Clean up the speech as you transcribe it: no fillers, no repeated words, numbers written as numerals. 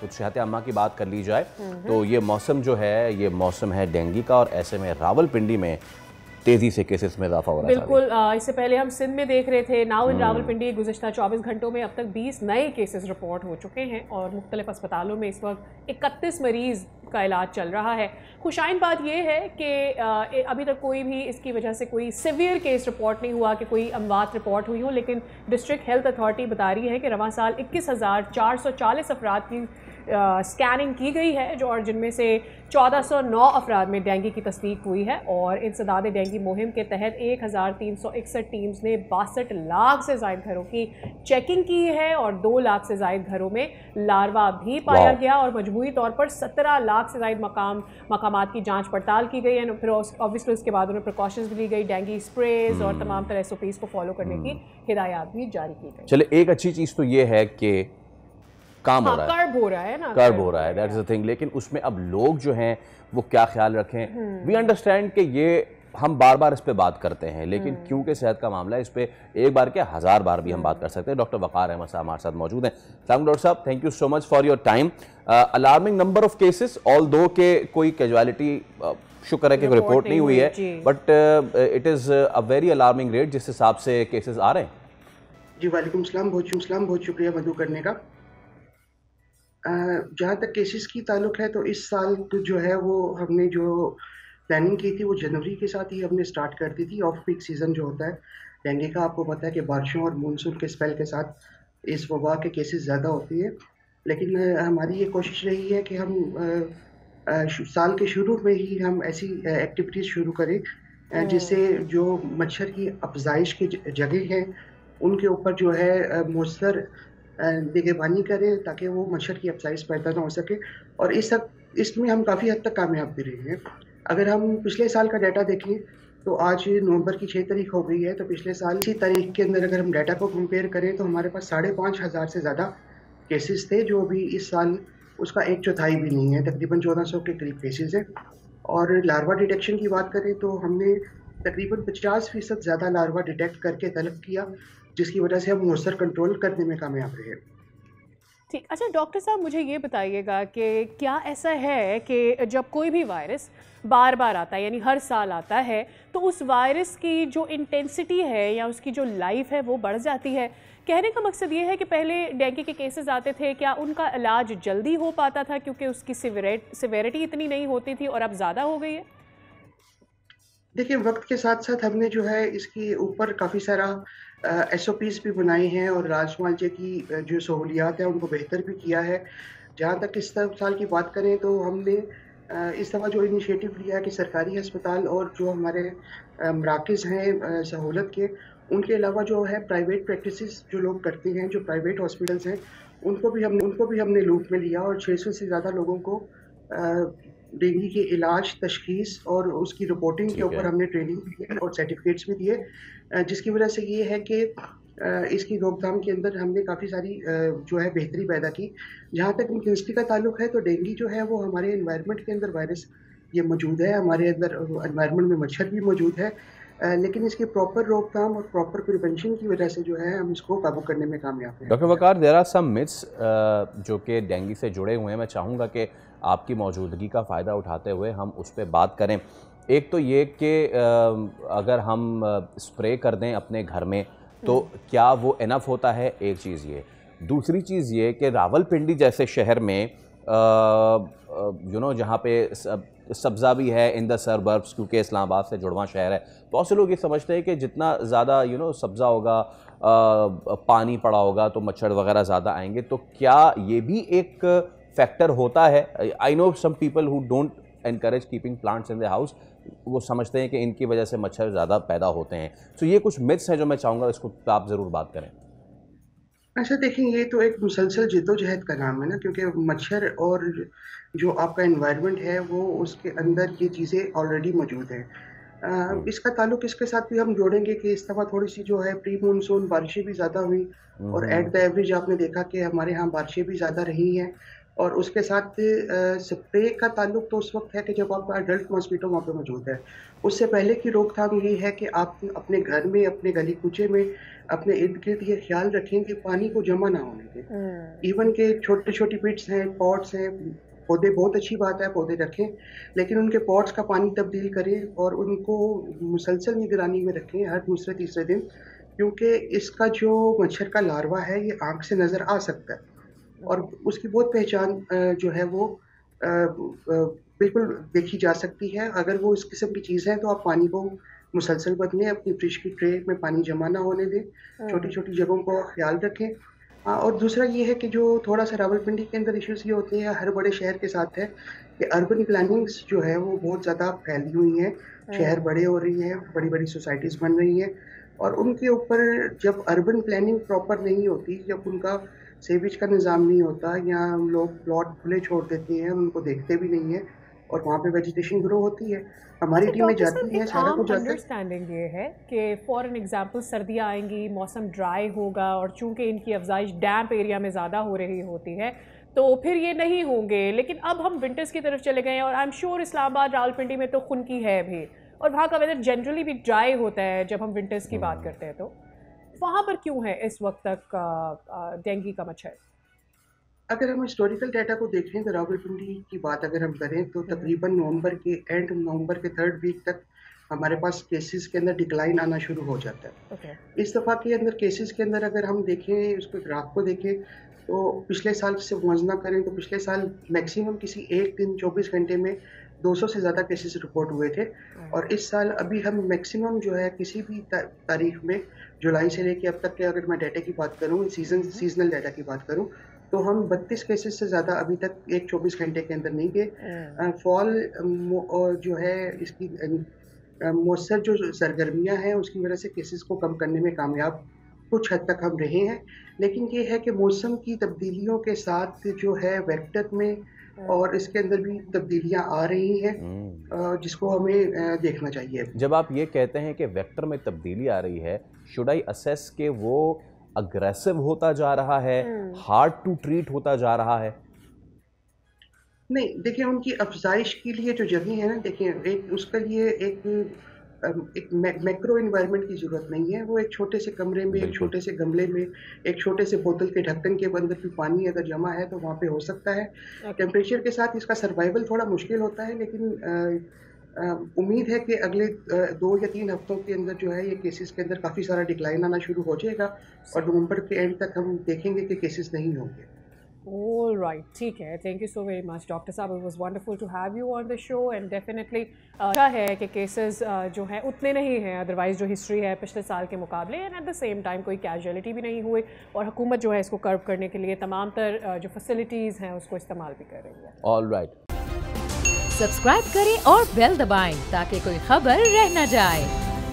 कुछ सेहत अम्मा की बात कर ली जाए तो ये मौसम जो है ये मौसम है डेंगू का, और ऐसे में रावलपिंडी में तेजी से केसेस में इजाफा हो रहा है। बिल्कुल, इससे पहले हम सिंध में देख रहे थे, नाउ इन रावलपिंडी गुज़िश्ता 24 घंटों में अब तक 20 नए केसेस रिपोर्ट हो चुके हैं और मुख्तलिफ अस्पतालों में इस वक्त 31 मरीज़ का इलाज चल रहा है। खुशाइन बात यह है कि अभी तक कोई भी इसकी वजह से कोई सिवियर केस रिपोर्ट नहीं हुआ कि कोई अमवात रिपोर्ट हुई हो, लेकिन डिस्ट्रिक्ट हेल्थ अथॉरिटी बता रही है कि रवां साल 21,440 अफराद की स्कैनिंग की गई है, जो और जिनमें से 1409 अफराद में डेंगू की तस्दीक हुई है। और इंसदाद डेंगू मुहिम के तहत 1361 टीम्स ने 62 लाख से ज़ायद घरों की चेकिंग की है और 2 लाख से ज़ायद घरों में लार्वा भी पाया गया और मजमूई तौर पर 17 लाख से ज़ायद मकामात की जांच पड़ताल की गई है। फिर ऑब्वियसली उसके बाद उन्हें प्रिकॉशंस भी ली गई, डेंगू स्प्रेज और तमाम तरह SOPs को फॉलो करने की हिदायत भी जारी की गई। चले, एक अच्छी चीज़ तो ये है कि काम हो रहा है, कर्ब हो रहा है ना, कर्ब हो रहा है, दैट इज द थिंग। लेकिन उसमें अब लोग जो हैं वो क्या ख्याल रखें। वी अंडरस्टैंड कि ये हम बार बार इस पे बात करते हैं, लेकिन क्योंकि सेहत का मामला है इस पे एक बार क्या 1000 बार भी हम बात कर सकते हैं। डॉक्टर वक़ार अहमद साहब हमारे साथ मौजूद हैं। डॉक्टर साहब, thank you so much for your time. Alarming number of cases, all दो के कोई कैजुअलिटी शुक्र है कि रिपोर्ट नहीं हुई है, but it is a very alarming rate जिस हिसाब से केसेस आ रहे हैं। जी वालेकुम सलाम, बहुत शुक्रिया मदू करने का। जहाँ तक केसेस की ताल्लुक है तो इस साल जो है वो हमने जो प्लानिंग की थी वो जनवरी के साथ ही हमने स्टार्ट कर दी थी। ऑफ पीक सीज़न जो होता है डेंगू का, आपको पता है कि बारिशों और मानसून के स्पेल के साथ इस वबा के केसेस ज़्यादा होती है। लेकिन हमारी ये कोशिश रही है कि हम साल के शुरू में ही हम ऐसी एक्टिविटीज़ शुरू करें जिससे जो मच्छर की अफजाइश की जगह हैं उनके ऊपर जो है मौसर निगहबानी करें ताकि वो मच्छर की अफजाइश पैदा ना हो सके। और इसमें हम काफ़ी हद तक कामयाब भी रहे हैं। अगर हम पिछले साल का डाटा देखें तो आज नवंबर की 6 तारीख हो गई है, तो पिछले साल इसी तारीख के अंदर अगर हम डाटा को कंपेयर करें तो हमारे पास 5,500 से ज़्यादा केसेस थे, जो अभी इस साल उसका 1/4 भी नहीं है, तकरीबन 1400 के करीब केसेस हैं। और लार्वा डिटेक्शन की बात करें तो हमने तकरीबन 50% ज़्यादा लार्वा डिटेक्ट करके तलब किया, जिसकी वजह से हम मौसर कंट्रोल करने में कामयाब रहे। ठीक, अच्छा डॉक्टर साहब, मुझे ये बताइएगा कि क्या ऐसा है कि जब कोई भी वायरस बार बार आता है, यानी हर साल आता है, तो उस वायरस की जो इंटेंसिटी है या उसकी जो लाइफ है वो बढ़ जाती है? कहने का मकसद ये है कि पहले डेंगू के केसेस आते थे, क्या उनका इलाज जल्दी हो पाता था क्योंकि उसकी सिवेरिटी इतनी नहीं होती थी और अब ज़्यादा हो गई है? देखिए, वक्त के साथ साथ हमने जो है इसके ऊपर काफ़ी सारा SOPs भी बनाए हैं और राजमालचे की जो सहूलियात हैं उनको बेहतर भी किया है। जहाँ तक इस साल की बात करें तो हमने इस दफ़ा जो इनिशिएटिव लिया है कि सरकारी अस्पताल और जो हमारे मराकज़ हैं सहूलत के, उनके अलावा जो है प्राइवेट प्रैक्टिसेस जो लोग करते हैं, जो प्राइवेट हॉस्पिटल्स हैं, उनको भी हमने लूप में लिया और 600 से ज़्यादा लोगों को डेंगू के इलाज, तशख़ीस और उसकी रिपोर्टिंग के ऊपर हमने ट्रेनिंग दी और सर्टिफिकेट्स भी दिए, जिसकी वजह से ये है कि इसकी रोकथाम के अंदर हमने काफ़ी सारी जो है बेहतरी पैदा की। जहाँ तक इंटेंसिटी का ताल्लुक है तो डेंगू जो है वो हमारे एनवायरनमेंट के अंदर वायरस ये मौजूद है, हमारे अंदर एनवायरनमेंट में मच्छर भी मौजूद है, लेकिन इसकी प्रॉपर रोकथाम और प्रॉपर प्रिवेंशन की वजह से जो है हम इसको काबू करने में कामयाब हैं। Doctor Waqar, there are some myths जो कि डेंगू से जुड़े हुए हैं। मैं चाहूँगा कि आपकी मौजूदगी का फ़ायदा उठाते हुए हम उस पर बात करें। एक तो ये कि अगर हम स्प्रे कर दें अपने घर में तो क्या वो इनफ होता है, एक चीज़ ये। दूसरी चीज़ ये कि रावलपिंडी जैसे शहर में जहाँ पे सब्ज़ा भी है इन द सरबर्ब्स, क्योंकि इस्लामाबाद से जुड़वां शहर है, बहुत से लोग ये समझते हैं कि जितना ज़्यादा सब्ज़ा होगा, पानी पड़ा होगा तो मच्छर वगैरह ज़्यादा आएंगे। तो क्या ये भी एक फैक्टर होता है? I know some people who don't encourage keeping plants in the house, वो समझते हैं कि इनकी वजह से मच्छर ज़्यादा पैदा होते हैं। तो ये कुछ मिथ्स हैं जो मैं चाहूँगा इसको आप ज़रूर बात करें। अच्छा देखिए, ये तो एक मुसलसल जिद्दोजहद का नाम है ना, क्योंकि मच्छर और जो आपका एनवायरनमेंट है वो उसके अंदर ये चीज़ें ऑलरेडी मौजूद हैं। इसका ताल्लुक इसके साथ भी हम जोड़ेंगे कि इस दफ़ा थोड़ी सी जो है प्री मानसून बारिशें भी ज़्यादा हुई और एट द एवरेज आपने देखा कि हमारे यहाँ बारिशें भी ज़्यादा रही हैं। और उसके साथ स्प्रे का ताल्लुक तो उस वक्त है कि जब आपका अडल्ट मॉस्किटो वहाँ पे मौजूद है। उससे पहले की रोकथाम ये है कि आप अपने घर में, अपने गली कूचे में, अपने इर्द गिर्द ये ख्याल रखें कि पानी को जमा ना होने दें। इवन के छोटे छोटी पिट्स हैं, पॉट्स हैं, पौधे बहुत अच्छी बात है, पौधे रखें, लेकिन उनके पॉट्स का पानी तब्दील करें और उनको मुसलसल निगरानी में रखें हर दूसरे तीसरे दिन, क्योंकि इसका जो मच्छर का लार्वा है ये आँख से नज़र आ सकता है और उसकी बहुत पहचान जो है वो बिल्कुल देखी जा सकती है। अगर वो इस किस्म की चीज़ है तो आप पानी को मुसलसल बदलें, अपनी फ्रिज की ट्रे में पानी जमा ना होने दें, छोटी-छोटी जगहों का ख़्याल रखें। और दूसरा ये है कि जो थोड़ा-सा रावलपिंडी के अंदर इश्यूज़ ये होते हैं, हर बड़े शहर के साथ है कि अर्बन प्लानिंग्स जो है वो बहुत ज़्यादा फैली हुई हैं। शहर बड़े हो रही हैं, बड़ी-बड़ी सोसाइटीज़ बन रही हैं और उनके ऊपर जब अर्बन प्लानिंग प्रॉपर नहीं होती, जब उनका सीवेज का निज़ाम नहीं होता या लोग प्लॉट खुले छोड़ देते हैं, उनको देखते भी नहीं हैं और वहाँ पे वेजिटेशन ग्रो होती है। हमारी टीमें जाती हैं, सारा कुछ जाता है। अंडरस्टैंडिंग ये है कि फॉर एन एग्जांपल सर्दियाँ आएंगी, मौसम ड्राई होगा और चूंकि इनकी अफजाइश डैम्प एरिया में ज़्यादा हो रही होती है तो फिर ये नहीं होंगे। लेकिन अब हम विंटर्स की तरफ चले गए हैं और I am sure Islamabad, Rawalpindi में तो खुनकी है भी और वहाँ का वेदर जनरली भी ड्राई होता है जब हम विंटर्स की बात करते हैं। तो वहाँ पर क्यों है इस वक्त तक डेंगू का मच्छर? अगर हम हिस्टोरिकल डाटा को देखें तो रावलपिंडी की बात अगर हम करें तो तकरीबन नवंबर के 3rd वीक तक हमारे पास केसेस के अंदर डिक्लाइन आना शुरू हो जाता है। इस दफ़ा के अंदर केसेस के अंदर अगर हम देखें, उसके ग्राफ को देखें तो पिछले साल से मुआवजा करें तो पिछले साल मैक्सिमम किसी एक दिन 24 घंटे में 200 से ज़्यादा केसेस रिपोर्ट हुए थे और इस साल अभी हम मैक्सिमम जो है किसी भी तारीख में जुलाई से लेके अब तक के अगर मैं डाटा की बात करूँ, सीजनल डाटा की बात करूँ तो हम 32 केसेस से ज़्यादा अभी तक एक 24 घंटे के अंदर नहीं गए। फॉल जो है इसकी मौसर जो सरगर्मियाँ हैं उसकी वजह से केसेस को कम करने में कामयाब कुछ हद तक हम रहे हैं, लेकिन ये है कि मौसम की तब्दीलियों के साथ जो है वेक्टर में और इसके अंदर भी तब्दीलियां आ रही हैं जिसको हमें देखना चाहिए। जब आप ये कहते हैं कि वेक्टर में तब्दीली आ रही है, शुड आई असेस के वो अग्रेसिव होता जा रहा है, हार्ड टू ट्रीट होता जा रहा है? नहीं, देखिए उनकी अफजाइश के लिए जो जगह है ना, देखिए एक उसके लिए एक मैक्रो एनवायरनमेंट की ज़रूरत नहीं है। वो एक छोटे से कमरे में, एक छोटे से गमले में, एक छोटे से बोतल के ढक्कन के अंदर भी पानी अगर जमा है तो वहाँ पे हो सकता है। टेम्परेचर के साथ इसका सर्वाइवल थोड़ा मुश्किल होता है, लेकिन उम्मीद है कि अगले 2 या 3 हफ्तों के अंदर जो है ये केसेस के अंदर काफ़ी सारा डिक्लाइन आना शुरू हो जाएगा और नवंबर के एंड तक हम देखेंगे कि केसेस नहीं होंगे। All right, ठीक है। Thank you so very much, Dr. साहब. It was wonderful to have you on the show and definitely अच्छा है कि केसेस जो हैं उतने नहीं हैं अदरवाइज जो हिस्ट्री है पिछले साल के मुकाबले, and at the same time कोई कैजुअलिटी भी नहीं हुई और हुकूमत जो है इसको कर्व करने के लिए तमाम तर जो फैसिलिटीज़ हैं उसको इस्तेमाल भी कर रही है। ऑल राइट, सब्सक्राइब करें और बेल दबाएं ताकि कोई खबर रह न जाए।